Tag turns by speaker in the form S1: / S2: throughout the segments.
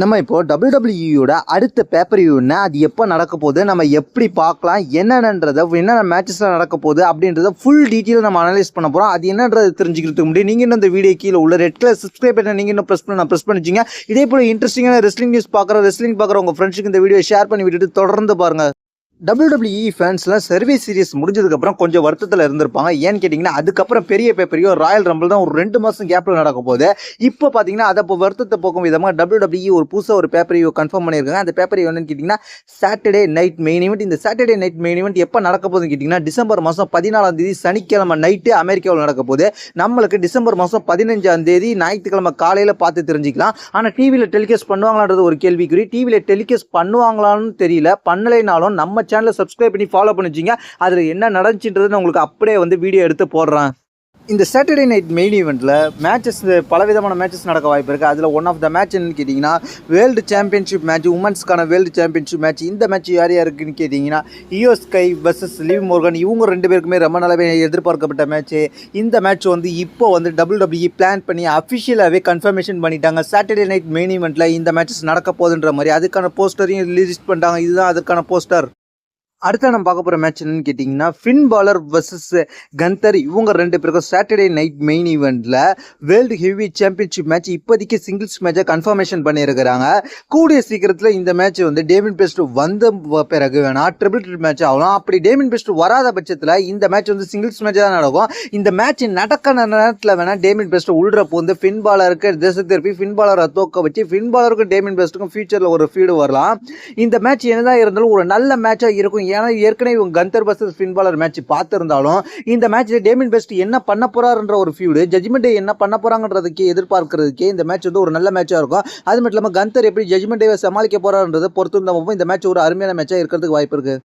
S1: நம்ம இப்போ WWE அடுத்த பேப்பர் வியூன்னா அது எப்போ நடக்க போகுது, நம்ம எப்படி பார்க்கலாம், என்னென்னன்றதை என்னென்ன மேட்சஸில் நடக்க போகுது அப்படின்றத ஃபுல் டீட்டெயில் நம்ம அனலைஸ் பண்ண போகிறோம். அது என்னன்றது தெரிஞ்சுக்கிறதுக்கு முடியும். நீங்கள் இன்னும் இந்த வீடியோ கீழே உள்ள ரெட் கலர் சப்ஸ்கிரைப் பண்ண நீங்கள் இன்னும் ப்ரெஸ் பண்ணிச்சிங்க. இதே போல் இன்ட்ரெஸ்டிங்கான ரெஸ்லிங் நியூஸ் பார்க்குற உங்கள் ஃப்ரெண்ட்ஸுக்கு இந்த வீடியோ ஷேர் பண்ணி விட்டுட்டு தொடர்ந்து பாருங்கள். WWE ஃபேன்ஸ்லாம் சர்வே சீரிஸ் முடிஞ்சதுக்கப்புறம் கொஞ்சம் வருத்தத்தில் இருந்திருப்பாங்க. ஏன்னு கேட்டிங்கன்னா அதுக்கப்புறம் பெரிய பேப்பரையோ ராயல் ரம்பிள் தான் ஒரு 2 மாதம் கேப்பில் நடக்க போகுது. இப்போ பார்த்தீங்கன்னா அதை இப்போ வருத்தத்தை போக்கும் விதமாக WWE ஒரு புதுசாக ஒரு பேப்பரையோ கன்ஃபார்ம் பண்ணியிருக்காங்க. அந்த பேப்பர் என்னன்னு கேட்டிங்கன்னா சாட்டர்டே நைட் மெயின் ஈவெண்ட். இந்த சாட்டர்டே நைட் மெயின் ஈவெண்ட் எப்போ நடக்க போகுதுன்னு கேட்டிங்கன்னா டிசம்பர் மாதம் 14 சனிக்கிழமை நைட்டு அமெரிக்காவில் நடக்க போகுது. நம்மளுக்கு டிசம்பர் மாதம் 15 ஞாயிற்றுக்கிழமை காலையில் பார்த்து தெரிஞ்சுக்கலாம். ஆனால் டிவியில் டெலிகாஸ்ட் பண்ணுவாங்களான்றது ஒரு கேள்விக்குறி. டிவியில் டெலிகாஸ்ட் பண்ணுவாங்களான்னு தெரியல. பண்ணலைனாலும் நம்ம சேனலை சப்ஸ்கிரைப் பண்ணி ஃபாலோ பண்ணிச்சிங்க. அதில் என்ன நடந்துச்சுன்றது நான் உங்களுக்கு அப்படியே வீடியோ எடுத்து போடுறேன். இந்த சாட்டர்டே நைட் மெயின் ஈவெண்ட்டில் மேட்சஸ் பலவிதமான மேட்சஸ் நடக்க வாய்ப்பு இருக்குது. அதில் ஒன் ஆஃப் த மேட்ச் என்னன்னு கேட்டிங்கன்னா வேர்ல்டு சாம்பியன்ஷிப் மேட்ச், உமன்ஸ்க்கான வேர்ல்டு சாம்பியன்ஷிப் மேட்ச். இந்த மேட்ச் யார் யாருக்குன்னு கேட்டிங்கன்னா Iyo Sky versus Liv Morgan. இவங்க 2 பேருக்குமே ரொம்ப நாளாவே எதிர்பார்க்கப்பட்ட மேட்ச்சு. இந்த மேட்ச் இப்போ WWE பிளான் பண்ணி அஃபிஷியலாகவே கன்ஃபர்மேஷன் பண்ணிட்டாங்க. சாட்டர்டே நைட் மெயின் ஈவெண்ட்டில் இந்த மேட்சஸ் நடக்க போகுதுன்ற மாதிரி அதுக்கான போஸ்டரையும் ரிலீஸ் பண்ணிட்டாங்க. இதுதான் அதுக்கான போஸ்டர். அடுத்த நம்ம பார்க்க போகிற மேட்ச் என்னன்னு கேட்டிங்கன்னா ஃபின் பாலர் வர்சஸ் கந்தர். இவங்க 2 பேருக்கும் சாட்டர்டே நைட் மெயின் ஈவெண்ட்டில் வேர்ல்டு ஹெவி சாம்பியன்ஷிப் மேட்ச் இப்போதைக்கு சிங்கிள்ஸ் மேட்சை கன்ஃபர்மேஷன் பண்ணியிருக்கிறாங்க. கூடிய சீக்கிரத்தில் இந்த மேட்ச் டேமின் பெஸ்ட் வந்த பிறகு வேணால் ட்ரிபிள் த்ரெட் மேட்ச் ஆகலாம். அப்படி டேமின் பெஸ்ட் வராத பட்சத்தில் இந்த மேட்ச் சிங்கிள்ஸ் மேட்ச் தான் நடக்கும். இந்த மேட்ச் நடக்கிற நேரத்தில் வேணால் டேமின் பெஸ்ட் உள்றப்போ ஃபின் பாலருக்கு திசை திருப்பி ஃபின் பாலரை தோக்க வச்சு ஃபின் பாலருக்கும் டேமின் பெஸ்ட்டுக்கும் ஃபியூச்சரில் ஒரு ஃபீடு வரலாம். இந்த மேட்ச் என்னதான் இருந்தாலும் ஒரு நல்ல மேட்சாக இருக்கும். ஏன்னா ஏற்கனவே இவங்க கந்தர் வர்சஸ் ஃபின் பாலர் மேட்ச் பார்த்துருந்தாலும் இந்த மேட்ச்சில் டேமின் பெஸ்ட் என்ன பண்ண போறாருன்ற ஒரு ஃபியூடு, ஜட்ஜ்மெண்ட் டே என்ன பண்ண போறாங்கன்றதுக்கு எதிர்பார்க்கறதுக்கே இந்த மேட்ச் ஒரு நல்ல மேட்சாக இருக்கும். அது மட்டும் இல்லாமல் கந்தர் எப்படி ஜட்ஜ்மெண்ட் டேவை சமாளிக்க போறாருன்றதை பொறுத்து இருந்தால் இந்த மேட்ச் ஒரு அருமையான மேட்சாக இருக்கிறதுக்கு வாய்ப்பு இருக்கு.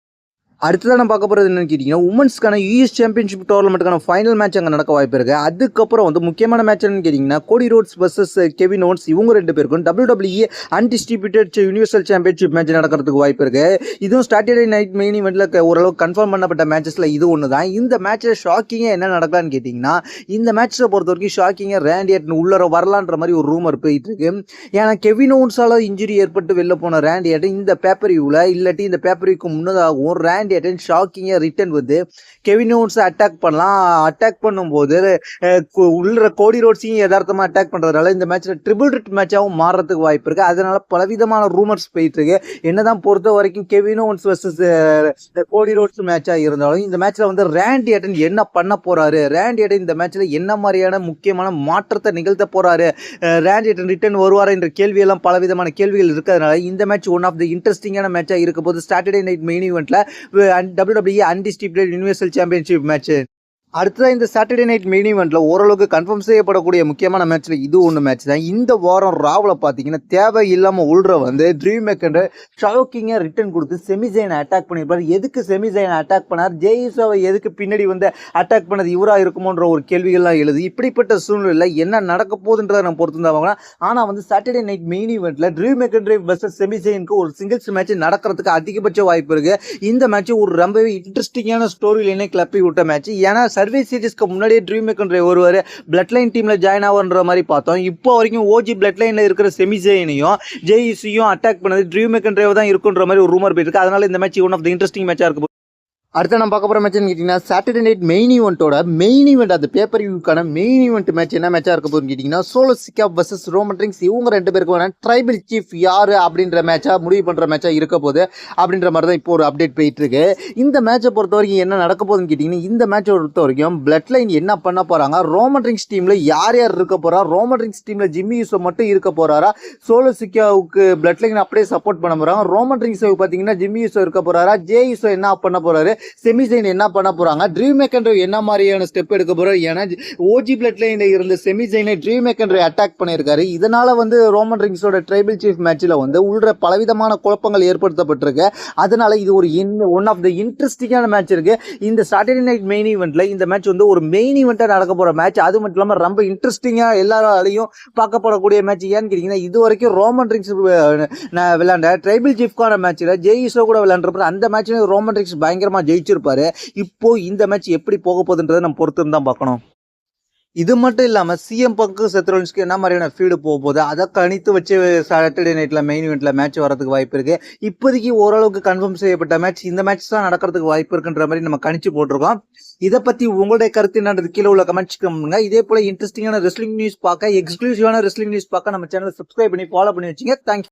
S1: அடுத்ததான் நம்ம பார்க்க போகிறது என்னன்னு கேட்டிங்கன்னா உமன்ஸ்க்கான யூஎஸ் சாம்பியன்ஷிப் டோர்னமெண்ட்டுக்கான ஃபைனல் மேட்ச் அங்கே நடக்க வாய்ப்பு இருக்குது. அதுக்கப்புறம் முக்கியமான மேட்ச் என்னன்னு கேட்டிங்கன்னா கோடி ரோட்ஸ் வர்சஸ் கெவின் ஓவன்ஸ். இவங்க 2 பேருக்கும் WWE undistributed universal championship match நடக்கிறதுக்கு வாய்ப்பு இருக்குது. இதுவும் சாட்டர்டே நைட் மெயின் ஈவெண்ட்டில் ஓரளவு கன்ஃபார்ம் பண்ணப்பட்ட மேட்சஸில் இது ஒன்று தான். இந்த மேட்ச்சில் ஷாக்கிங்காக என்ன நடக்கலான்னு கேட்டிங்கன்னா இந்த மேட்ச்சை பொறுத்த வரைக்கும் ஷாக்கிங்காக ரேண்டி ஆர்டன் உள்ளர வரலான்ற மாதிரி ஒரு ரூமர் போயிட்டு இருக்கு. ஏன்னா கெவின் ஓவன்ஸால் இன்ஜுரி ஏற்பட்டு வெளில போன ரேண்டி ஆர்டன் இந்த பேப்பர் வியூவில் இல்லாட்டி இந்த பேப்பர் வியூக்கு முன்னதாகவும் ரேண்டி ஷாக்கிங்காக ரிட்டர்ன் வந்து கெவின் ஓவன்ஸை அட்டாக் பண்ணலாம். அட்டாக் பண்ணும்போது உள்ள கோடி ரோட்ஸையும் யதார்த்தமாக அட்டாக் பண்ணுறதுனால இந்த மேட்ச்சில் ட்ரிபிள் த்ரெட் மேட்சாகவும் மாறுறதுக்கு வாய்ப்பு இருக்குது. அதனால பலவிதமான ரூமர்ஸ் போயிட்டு இருக்கு. என்னதான் பொறுத்த வரைக்கும் கெவின் ஓவன்ஸ் வர்சஸ் கோடி ரோட்ஸ் மேட்சாக இருந்தாலும் இந்த மேட்ச்சில் ரேண்டி ஆர்டன் என்ன பண்ண போறாரு, ரேண்டி ஆர்டன் இந்த மேட்ச்சில் என்ன மாதிரியான முக்கியமான மாற்றத்தை நிகழ்த்த போறாரு, ரேண்டி ஆர்டன் ரிட்டர்ன் வருவார் என்ற கேள்வியெல்லாம் பலவிதமான கேள்விகள் இருக்கிறதுனால இந்த மேட்ச் ஒன் ஆஃப் த இன்ட்ரெஸ்டிங்கான மேட்சாக இருக்க போது சாட்டர்டே நைட் மெயின் ஈவெண்ட்டில் WWE undistributed universal championship match. அடுத்ததான் இந்த சாட்டர்டே நைட் மெயின் ஈவெண்ட்டில் ஓரளவுக்கு கன்ஃபார்ம் செய்யப்படக்கூடிய முக்கியமான மேட்ச்சில் இது ஒன்று மேட்ச் தான். இந்த வாரம் ராவில் பார்த்தீங்கன்னா தேவையில்லாமல் உள்ற ட்ரீம் மேக்கர் ஷாக்கிங்காக ரிட்டர்ன் கொடுத்து செமிசைனை அட்டாக் பண்ணியிருப்பார். எதுக்கு செமிசைனை அட்டாக் பண்ணார், ஜெயிஸாவை எதுக்கு பின்னாடி அட்டாக் பண்ணது இவராக இருக்குமோன்ற ஒரு கேள்விகள்லாம் எழுது. இப்படிப்பட்ட சூழ்நிலையில் என்ன நடக்க போகுதுன்றதை நம்ம பொறுத்து தான் வாங்கலாம். ஆனால் சாட்டர்டே நைட் மெயின் ஈவெண்ட்டில் ட்ரீம் மேக்கர் வர்சஸ் செமிசைனுக்கு ஒரு சிங்கிள்ஸ் மேட்ச் நடக்கிறதுக்கு அதிகபட்ச வாய்ப்பு இருக்குது. இந்த மேட்ச் ஒரு ரொம்பவே இன்ட்ரெஸ்டிங்கான ஸ்டோரி லைனை கிளப்பி விட்ட மேட்ச். ஏன்னா சர்வீஸ் சீரிஸ்க்கு முன்னாடியே ட்ரீம் மேக்கர் ஒருவர் பிளட் லைன் டீமில் ஜாயின் ஆகுன்ற மாதிரி பார்த்தோம். இப்போ வரைக்கும் ஓஜி பிளட் லைனில் இருக்கிற செமிசைனையும் ஜேஇசியும் அட்டாக் பண்ணது ட்ரீம் மேக்கர் தான் இருக்குன்ற மாதிரி ஒரு ரூமர் போயிருக்கு. அதனால இந்த match one of the interesting மேட்சாக இருக்கு. அடுத்த நம்ம பார்க்க போகிற மேட்ச்னு கேட்டிங்கன்னா சாட்டர்டே நைட் மெயின் ஈவெண்ட்டோட மெயின் ஈவெண்ட் அந்த பேப்பர் வியூக்கான மெயின் ஈவெண்ட் மேட்ச் என்ன மேட்சாக இருக்க போகுதுன்னு கேட்டிங்கன்னா Solo Sikoa versus Roman Reigns. இவங்க 2 பேருக்கு வேணா ட்ரைபல் சீஃப் யார் அப்படின்ற மேட்சாக முடிவு பண்ணுற மேட்சாக இருக்க போகுது அப்படின்ற மாதிரி தான் இப்போ ஒரு அப்டேட் போயிட்டு இருக்கு. இந்த மேட்சை பொறுத்த வரைக்கும் என்ன நடக்க போகுதுன்னு கேட்டிங்கன்னா இந்த மேட்சை பொறுத்த வரைக்கும் பிளட் லைன் என்ன பண்ண போகிறாங்க, ரோமன் ரிங்ஸ் டீமில் யார் யார் இருக்க போகிறா, ரோமன் ரிங்ஸ் டீமில் ஜிம்மி யூசோ மட்டும் இருக்க போகிறாரா, சோலோ சிக்காவுக்கு பிளட் லைன் அப்படியே சப்போர்ட் பண்ண போகிறாங்க, ரோமன் ரிங்ஸுக்கு பார்த்தீங்கன்னா ஜிம்மி யூசோ இருக்க போகிறாரா, ஜே யூசோ என்ன பண்ண போகிறாரு, செமிசைன் என்ன பண்ண போறாங்க, ட்ரீம் மேக்கர் என்ன மாதிரியான ஸ்டெப் எடுக்க போறாரு. ஏன்னா ஓஜி பிளட் லைன்ல இருந்த செமிசைனை ட்ரீம் மேக்கர் அட்டாக் பண்ணியிருக்காரு. இதனால ரோமன் ரிங்ஸோட ட்ரைபல் சீஃப் மேட்ச்ல உள்ள பலவிதமான குழப்பங்கள் ஏற்படுத்தப்பட்டிருக்கு. அதனால இது ஒரு ஒன் ஆஃப் த இன்ட்ரெஸ்டிங்கான மேட்ச் இருக்கு. இந்த சாட்டர்டே நைட் மெயின் ஈவெண்ட்ல இந்த மேட்ச் ஒரு மெயின் ஈவெண்டா நடக்க போற மேட்ச். அது மட்டும் இல்லாம ரொம்ப இன்ட்ரெஸ்டிங்கா எல்லாராலையும் பார்க்கப்படக்கூடிய மேட்ச். ஏன்னு கேட்டீங்கன்னா இது வரைக்கும் ரோமன் ரிங்ஸ் விளையாண்ட ட்ரைபல் சீஃப்கான மேட்ச்ல ஜெயிஸோ கூட விளையாண்டுருப்பாரு. அந்த மேட்ச்ல ரோமன் ரிங்ஸ் பயங்கரமா ஜெயிச்சிருப்பாரு. இப்போ இந்த மேட்ச் எப்படி போக போகுதுன்றதை நம்ம பொறுத்து தான் பார்க்கணும். இது மட்டும் இல்லாம சிஎம் பங்கு செத்ரோன்ஸ்க்கு என்ன மாதிரியான ஃபீடு போக போகுது அதை கணித்து வச்சு சாட்டர்டே நைட்ல மெயின் இவெண்ட்ல மேட்ச் வரதுக்கு வாய்ப்பு இருக்கு. இப்போதைக்கு ஓரளவுக்கு கன்ஃபார்ம் செய்யப்பட்ட மேட்ச் இந்த மேட்ச் தான் நடக்கிறதுக்கு வாய்ப்பு இருக்குன்ற மாதிரி நம்ம கணிச்சு போட்டிருக்கோம். இதை பத்தி உங்களுடைய கருத்து என்னன்றது கீழே உள்ள கமெண்ட்ஸ் பண்ணுங்க. இதே போல இன்ட்ரெஸ்டிங்கான ரெஸ்லிங் நியூஸ் பார்க்க, எக்ஸ்க்ளூசிவான ரெஸ்லிங் நியூஸ் பார்க்க நம்ம சேனலை சப்ஸ்கிரைப் பண்ணி ஃபாலோ பண்ணி வச்சுங்க. தேங்க்யூ.